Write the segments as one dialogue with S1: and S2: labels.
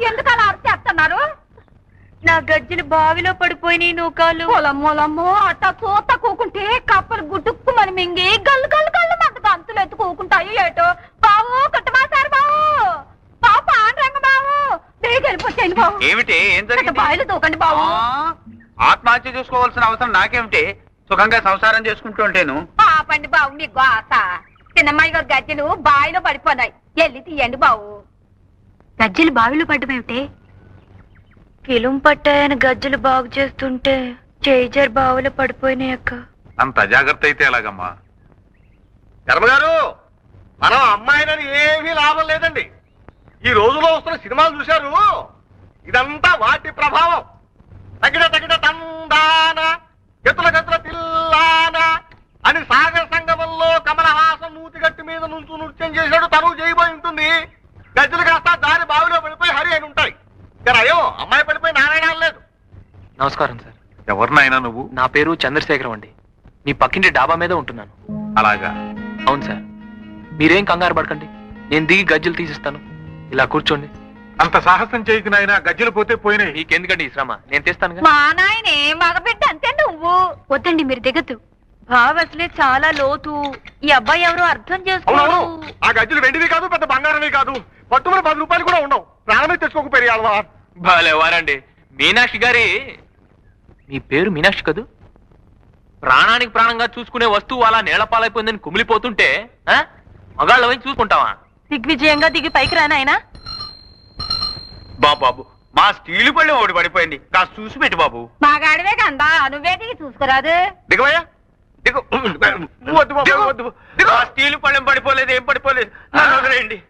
S1: ఎందుకు అలా చేస్తున్నారు? నా గజ్జలు బావిలో పడిపోయినాయి నూకాలు. పొలమ్మోలమ్మో అట్ట చూత కూకుంటే కప్పలు గుట్టుక్కు మన మింగి గల్లు గల్లు గల్లు మంట గంతులు ఎత్తుకోకుంటాయి ఏటో. బావు కట్టమాసారు బావు, బావు పాండ్రంగ బావు, వెళ్ళిపోతాను బావు.
S2: ఏమిటి ఏం జరిగింది?
S1: బావిలో దూకండి బావు.
S2: ఆత్మహత్య చేసుకోవాల్సిన అవసరం నాకేమిటి? సుఖంగా సంసారం చేసుకుంటూ ఉంటాను.
S1: పాపండి బావు మీ గోస. చిన్నమ్మాయి గారు గజ్జలు బావిలో పడిపోయినాయి, వెళ్ళి తీయండి బావు. గజ్జలు బావిలో పడ్డమేమిటి? కిలుం పట్టాయని గజ్జలు బాగు చేస్తుంటే చేజర్ బావులో పడిపోయినాయి అక్క.
S3: అంత అజాగ్రత్త అయితే ఎలాగమ్మా? శర్మగారు, మనం అమ్మాయినని ఏమీ లాభం లేదండి. ఈ రోజులో వస్తున్న సినిమాలు చూశారు, ఇదంతా వాటి ప్రభావం. తగిన తగిన తందాన గతుల గతుల తిల్లాన అని సాగర సంగమంలో కమలహాసం నూతిగట్టి మీద నుంచి నృత్యం చేశాడు, తను చేయబోయి ఉంటుంది. గజ్జలు కాస్త దారి బావిలో పడిపోయి హరి అని ఉంటాయి. అయ్యో అమ్మాయి పడిపోయి నారాయణ లేదు.
S4: నమస్కారం సార్.
S3: ఎవరినైనా నువ్వు?
S4: నా పేరు చంద్రశేఖరం అండి. మీ పక్కింటి డాబా మీద ఉంటున్నాను.
S3: అలాగా?
S4: అవును సార్. మీరేం కంగారు పడకండి, నేను దిగి గజ్జలు తీసిస్తాను. ఇలా కూర్చోండి.
S3: అంత సాహసం చేయకు నాయనా, గజ్జలు పోతే పోయినాయి.
S4: మీకెందుకండి ఈ శ్రమ, నేను తీస్తాను.
S1: మా నాయనే మగబిడ్డ అంతే నువ్వు. వద్దండి మీరు దిగద్దు. బావ అసలే చాలా లోతు. ఈ అబ్బాయి ఎవరో అర్థం చేసుకోరు.
S3: ఆ గజ్జలు వెండివి కాదు, పెద్ద బంగారమే కాదు. పట్టుమని 10 రూపాయలు కూడా ఉండవు. ప్రాణమే తెచ్చుకోకపోయావా?
S4: భలేవారండి మీనాక్షి గారి. మీ పేరు మీనాక్షి కదూ? ప్రాణానికి ప్రాణంగా చూసుకునే వస్తువు అలా నేలపాలైపోయిందని కుమిలిపోతుంటే మగాళ్ళ వైపు చూసుకుంటావా?
S1: దిగ్విజయంగా దిగి పైకి రానాయనా.
S2: బాబు మా స్టీలు పళ్ళెం ఒకటి పడిపోయింది, కాస్త చూసి పెట్టు బాబు.
S1: బాగాడివే కందా, నువ్వే దిగి చూసుకురాదు.
S2: దిగవయ్యా, దిగు. స్టీలు పళ్ళెం పడిపోలేదు, ఏం పడిపోలేదు.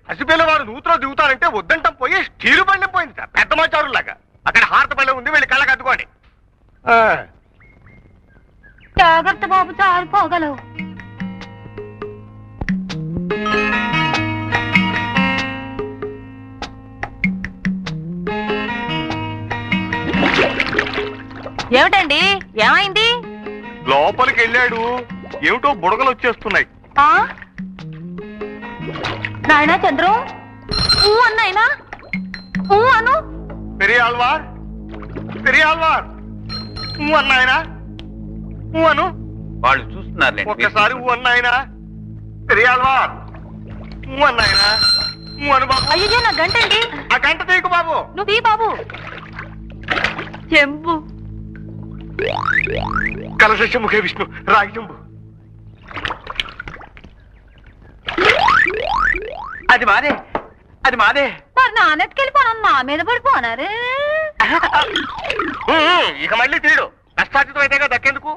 S3: హసిపిల్ల వాడు నూతులో దిగుతారంటే వద్దంటాం పోయి స్టీలు పళ్ళెం పోయింది సార్, పెద్ద మాచారులాగా. అక్కడ హారత పళ్ళెం ఉంది, వెళ్ళి కళ్ళకి అద్దుకోండి.
S1: జాగ్రత్త బాబు, చారిపోగలవు. ఏమిటండి, ఏమైంది?
S3: లోపలికి వెళ్ళాడు, ఏమిటో బుడగలు వచ్చేస్తున్నాయి.
S1: నాయనా చంద్రు, అన్నాయనా అను.
S3: పెరియాల్వార్, పెరియాల్వార్ అన్నాయనా అను.
S2: వాళ్ళు చూస్తున్నారు.
S3: ఒక్కసారి అన్నాయనా. పెరియాల్వార్ అన్నాయనా అను బాబు.
S1: అయ్యో నా గంట అండి.
S3: ఆ గంట తీయకు బాబు.
S1: నువ్వు తీ బాబు. చెంబు.
S3: కలశముఖే విష్ణు, రాగి చెంబు.
S2: అది మాదే, అది మాదే.
S1: మరి నాన్నెత్తుకెళ్ళిపోను, నా మీద పడిపోనారు.
S3: ఇక మళ్ళీ తీయడు, కష్టార్జితం అయితేగా దక్కేందుకు.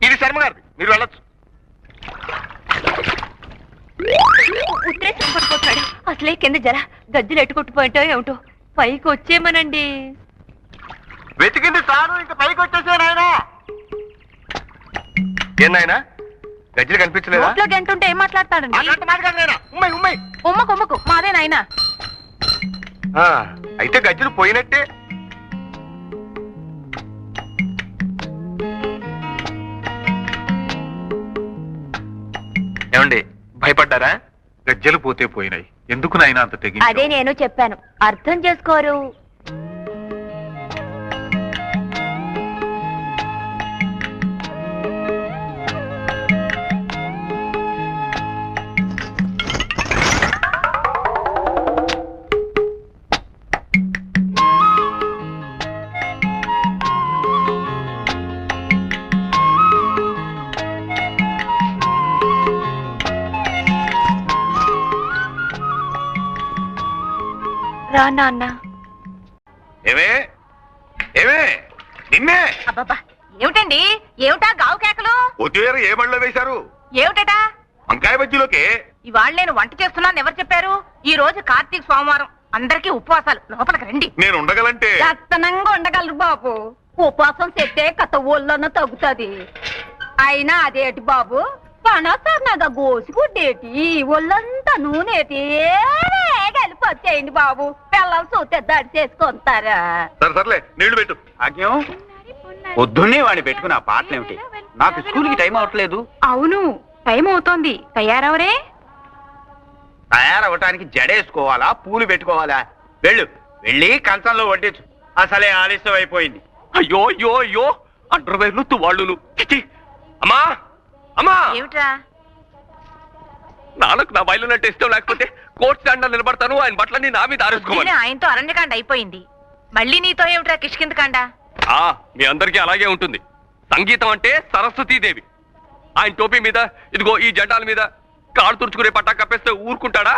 S3: ఇది శర్మ గారిది, మీరు వెళ్ళొచ్చు.
S1: ఉత్తరేసి పడిపోతున్నాడు. అసలే కింద జర గజ్జలు ఎట్టుకొట్టుపోయింటో ఏమిటో. పైకి వచ్చేమనండి.
S3: వెతికింది సారు, ఇంక పైకి వచ్చేసే నాయనా. ఏం నాయనా, గజ్జలు కనిపించలేదా?
S1: ఇంట్లో గంటుంటే ఏం మాట్లాడతాడండి? ఉమ్మకు మాదే నాయనా.
S3: అయితే గజ్జలు పోయినట్టే.
S4: ఏమండి, భయపడ్డారా?
S3: గజ్జలు పోతే పోయినాయి, ఎందుకు నాయనా అంత తెగి?
S1: అదే నేను చెప్పాను, అర్థం చేసుకోరు. రా నాన్న.
S2: ఏమే ఏమే నిన్నే.
S1: అబ్బబ్బా, ఏమిటండి, ఏమిటా గావు కేకలు?
S3: కొత్తిమీర ఏ బడిలో వేశారు?
S1: ఏమిటా?
S3: వంకాయ బజ్జీలోకి.
S1: ఇవాళ నేను వంట చేస్తున్నాను ఎవరు చెప్పారు? ఈ రోజు కార్తీక సోమవారం, అందరికీ ఉపవాసాలు. లోపలికి రండి.
S3: నేను ఉండగలంటే?
S1: దత్తనంగా ఉండగలరు బాబు. ఉపవాసం చెప్తే కథ ఒళ్ళన్న తగ్గుతుంది. అయినా అదేటి బాబు, పనసన్నగా గోసిగుడ్డేటి, ఒళ్ళంతా నూనెటి. కలిపొచ్చేయండి బాబు, పిల్లలు చూస్తే దడి చేసుకుంటారా?
S3: సరే సర్లే, నీళ్లు పెట్టు.
S2: ఆజ్ఞం, పొద్దున్నే వాడిని పెట్టుకుని ఆ పాటలు ఏమిటి? నాకు స్కూల్కి టైం అవట్లేదు.
S1: అవును, టైం అవుతోంది. తయారవరే?
S2: తయారవటానికి జడేసుకోవాలా, పూలు పెట్టుకోవాలా? వెళ్ళు. వెళ్ళి కంచంలో వడ్డించు. అసలే ఆలస్యం అయిపోయింది.
S3: అయ్యో అయ్యో అయ్యో అండర్వేర్లు తువాళ్ళులు. చిచి. అమ్మా అమ్మా
S1: ఏమిట్రా?
S3: నాన్నకు నా బయలు నట్టు ఇష్టం లేకపోతే కోర్టు స్టాండ్ నిలబడతాను, ఆయన బట్టలన్నీ నా మీద ఆరేసుకోమని.
S1: ఆయనతో అరణ్యకాండ అయిపోయింది, మళ్ళీ నీతో ఏమిట్రా కిష్కిందకాండ?
S3: మీ అందరికీ అలాగే ఉంటుంది. సంగీతం అంటే సరస్వతీదేవి. ఆయన టోపీ మీద ఇదిగో ఈ జెండాల మీద కాడు తుడుచుకునే పట్టా కప్పేస్తే ఊరుకుంటాడా?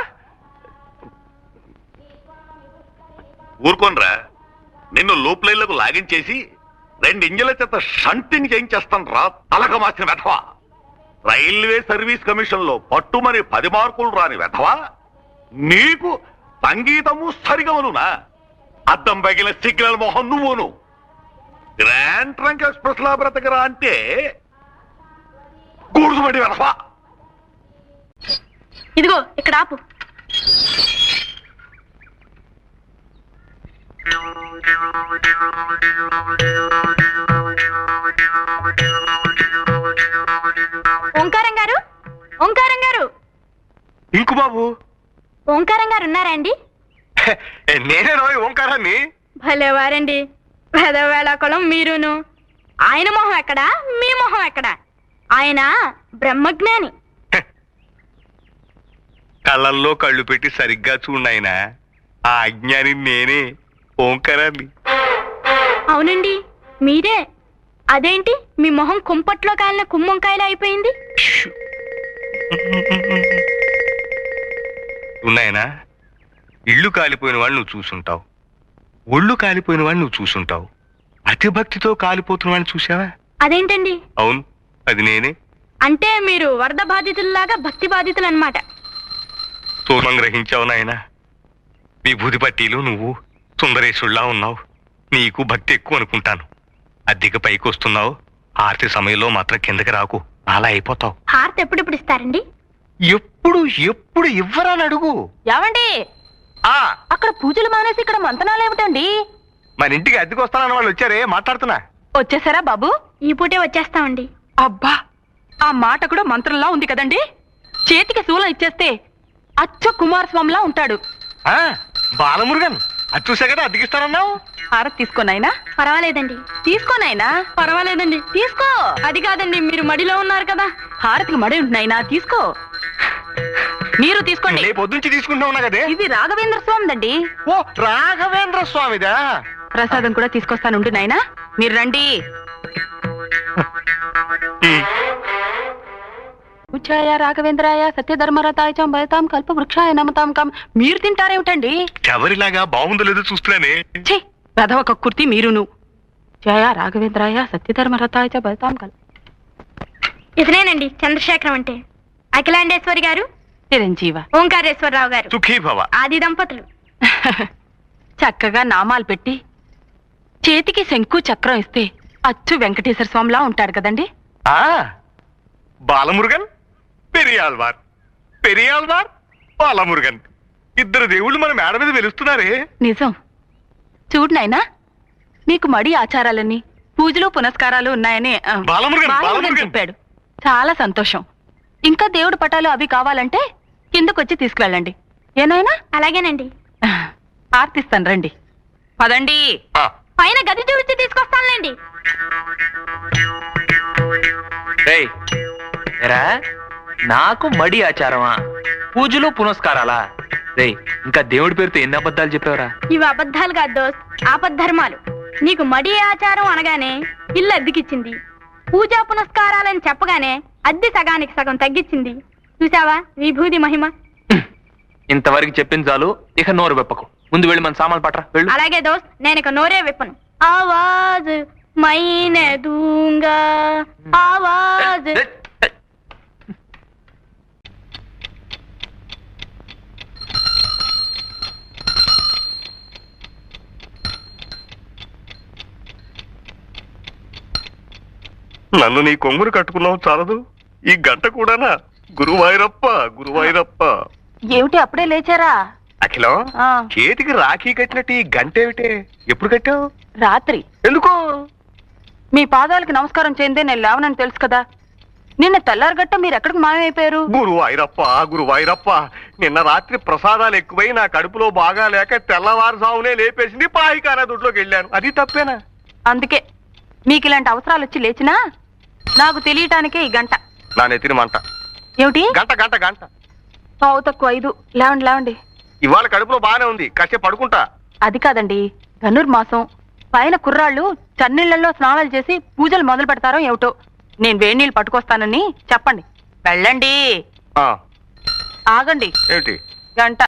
S5: ఊరుకోనరా, నిన్ను లూప్ లైన్లకు లాగించేసి 2 ఇంజల చేత షంటింగ్ చేయించేస్తాను రా తలక మార్చిన వెధవా. రైల్వే సర్వీస్ కమిషన్ లో పట్టుమని 10 మార్కులు రాని వెధవా, నీకు సంగీతము సరిగమనునా? అద్దం పగిలిన సిగ్నల్ మొహం నువ్వును. గ్రాండ్ ట్రంక్ ఎక్స్ప్రెస్ లా బ్రతకరా అంటే గూడుసుమడి వెధవా.
S1: ఇదిగో ఇక్కడ ఆపు. ఓంకారం గారు, ఓంకారం గారు,
S3: ఇంకు బాబు.
S1: ఓంకారం గారు ఉన్నారా అండి?
S3: నేనే రోయ్ ఓంకారాన్ని.
S1: భలేవారండి, పెదవేళాకుళం మీరును. ఆయన మొహం ఎక్కడా, మీ మొహం ఎక్కడా? ఆయన బ్రహ్మజ్ఞాని.
S3: కళ్ళల్లో కళ్ళు పెట్టి సరిగ్గా చూడాయన. ఆ అజ్ఞాని నేనే, ఓంకారాన్ని.
S1: అవునండి, మీరే. అదేంటి మీ మొహం కుంపట్లో కాలిన కుమ్మంకాయలా అయిపోయింది?
S3: ఉన్నాయనా, ఇళ్ళు కాలిపోయిన వాళ్ళు నువ్వు చూసుంటావు, ఒళ్ళు కాలిపోయిన వాడిని నువ్వు చూసుంటావు, అతి భక్తితో కాలిపోతున్న వాడిని చూసావా?
S1: అదేంటండి?
S3: అవును, అది నేనే.
S1: అంటే మీరు వరద బాధితుల్లాగా భక్తి బాధితులు అన్నమాట.
S3: సూర్మం గ్రహించావు నాయనా. విభూతి పట్టీలు నువ్వు సుందరేశుల్లా ఉన్నావు. నీకు భక్తి ఎక్కువ అనుకుంటాను. అద్దెకి పైకి వస్తున్నావు, ఆర్తి సమయంలో మాత్రం కిందకి రాకు, అలా అయిపోతావు.
S1: హారతి ఎప్పుడెప్పుడు ఇస్తారండి?
S3: ఎప్పుడు ఎప్పుడు ఇవ్వరని అడుగు.
S1: ఏమండి, అక్కడ పూజలు మానేసి ఇక్కడ మంతనాలు ఏమిటండి?
S3: మన ఇంటికి అద్దెకి వస్తానన్న వాళ్ళు వచ్చారే, మాట్లాడుతున్నా.
S1: వచ్చేసారా బాబు? ఈ పూటే వచ్చేస్తామండి.
S6: అబ్బా, ఆ మాట కూడా మంత్రంలా ఉంది కదండి. చేతికి శూలం ఇచ్చేస్తే అచ్చ కుమారస్వామిలా ఉంటాడు.
S3: బాలమురుగన్, అది చూసా కదా అద్దెకిస్తానన్నావు.
S6: హారతి తీసుకోనైనా?
S1: పర్వాలేదండి.
S6: తీసుకోనైనా?
S1: పర్వాలేదండి, తీసుకో. అది కాదండి, మీరు మడిలో ఉన్నారు కదా.
S6: హారతికి మడి ఉంటున్నాయినా, తీసుకో. మీరు తీసుకోండి.
S3: రేపు పొద్దుంచి తీసుకుంటా ఉన్నా కదే.
S6: ఇది రాఘవేంద్ర స్వామిదండి.
S3: ఓ, రాఘవేంద్ర స్వామిదా?
S6: ప్రసాదం కూడా తీసుకొస్తానుండు నాయనా, మీరు రండి. ఉచ్చాయ రాఘవేంద్రాయ సత్యధర్మరతాయ చ భయతాం కల్ప వృక్షాయ నమతాం కం. మీరు తింటారేమిటండి?
S3: ఎవరిలాగా బాగుందో లేదో చూస్తున్నానే.
S6: ఛీ, రథవ కక్కుర్తి మీరును. జయ రాఘవేంద్రాయ సత్యధర్మరతాయ చ భయతాం కల్ప.
S1: ఇతనేనండి చంద్రశేఖరం అంటే. అఖిలాండేశ్వరి గారు,
S6: చిరంజీవ.
S1: ఓంకారేశ్వరరావు గారు,
S3: సుఖీ భవ.
S1: ఆది దంపతులు.
S6: చక్కగా నామాలు పెట్టి చేతికి శంకు చక్రం ఇస్తే అచ్చు వెంకటేశ్వర స్వామిలా ఉంటాడు కదండి.
S3: బాలమురుగన్, పెరియాల్వార్. పెరియాల్వార్, బాలమురుగన్, ఇద్దరు దేవుళ్ళు మన మేడ మీద వెలుస్తున్నారే.
S6: నిజం. చూడు నాయనా, మీకు మడి ఆచారాలన్నీ పూజలు పునస్కారాలు ఉన్నాయని
S3: బాలమురుగన్,
S6: బాలమురుగన్
S3: బాలమురుగన్
S6: చెప్పాడు. చాలా సంతోషం. ఇంకా దేవుడి పటాలు అవి కావాలంటే కిందకొచ్చి తీసుకువెళ్ళండి. ఏనాయనా?
S1: అలాగేనండి.
S6: ఆర్తిస్తాను, రండి. పదండి.
S1: పైన గది చూపించి తీసుకొస్తానులేండి.
S4: నాకు మడి ఆచారమా, పూజలు పునస్కారాలా? రే, ఇంకా దేవుడి పేరుతో ఎన్ని అబద్ధాలు చెప్పావరా?
S1: ఇవి అబద్ధాలు కాదు దోస్త్, ఆపద్ధర్మాలు. నీకు మడి ఆచారం అనగానే ఇల్లు అద్దెకిచ్చింది, పూజా పునస్కారాలని చెప్పగానే అద్దె సగానికి సగం తగ్గించింది. చూసావా విభూది మహిమ?
S4: ఇంతవరకు చెప్పింది చాలు, ఇక నోరు వెప్పకు. ముందు వెళ్ళి మన సామాన్లు పట్రా, వెళ్ళు.
S1: అలాగే దోస్త్, నేను ఇక నోరే విప్పను. ఆవాజ్ మైనే దూంగా, ఆవాజ్.
S3: నన్ను నీ కొంగురు కట్టుకున్నావు చాలదు, ఈ గంట కూడానా? గురువాయూరప్ప, గురువాయూరప్ప.
S6: ఏమిటి అప్పుడే లేచారా?
S3: అఖిలం,
S6: ఆ.
S3: చేతికి రాఖీ కట్టినట్టు ఈ గంట ఏమిటే? ఎప్పుడు కట్టావు?
S6: రాత్రి.
S3: ఎందుకు?
S6: మీ పాదాలకి నమస్కారం చేయందే నేను లేవనని తెలుసు కదా. నిన్న తెల్లారగట్ట మీరు ఎక్కడికి మాయమైపోయారు?
S3: గురువాయిరప్ప నిన్న రాత్రి ప్రసాదాలు ఎక్కువై నా కడుపులో బాగా లేక తెల్లవారుజామునే లేపేసింది పాయికానా దొడ్లోకి వెళ్ళాను. అది తప్పేనా?
S6: అందుకే మీకు ఇలాంటి అవసరాలు వచ్చి లేచినా నాకు తెలియటానికే ఈ గంట.
S3: నా నెత్తిన మంట.
S6: ఏమిటి?
S3: గంట గంట గంట.
S6: పావు తక్కువ 5. లేవండి లేవండి.
S3: ఇవాళ కడుపులో బాగానే ఉంది, కాసేపు పడుకుంటా.
S6: అది కాదండి, ధనుర్మాసం పైన కుర్రాళ్ళు చన్నీళ్లలో స్నానాలు చేసి పూజలు మొదలు పెడతారో ఏమిటో. నేను వేడి నీళ్ళు పట్టుకొస్తానని చెప్పండి. వెళ్ళండి.
S3: ఆ,
S6: ఆగండి.
S3: ఏమిటి?
S6: గంట.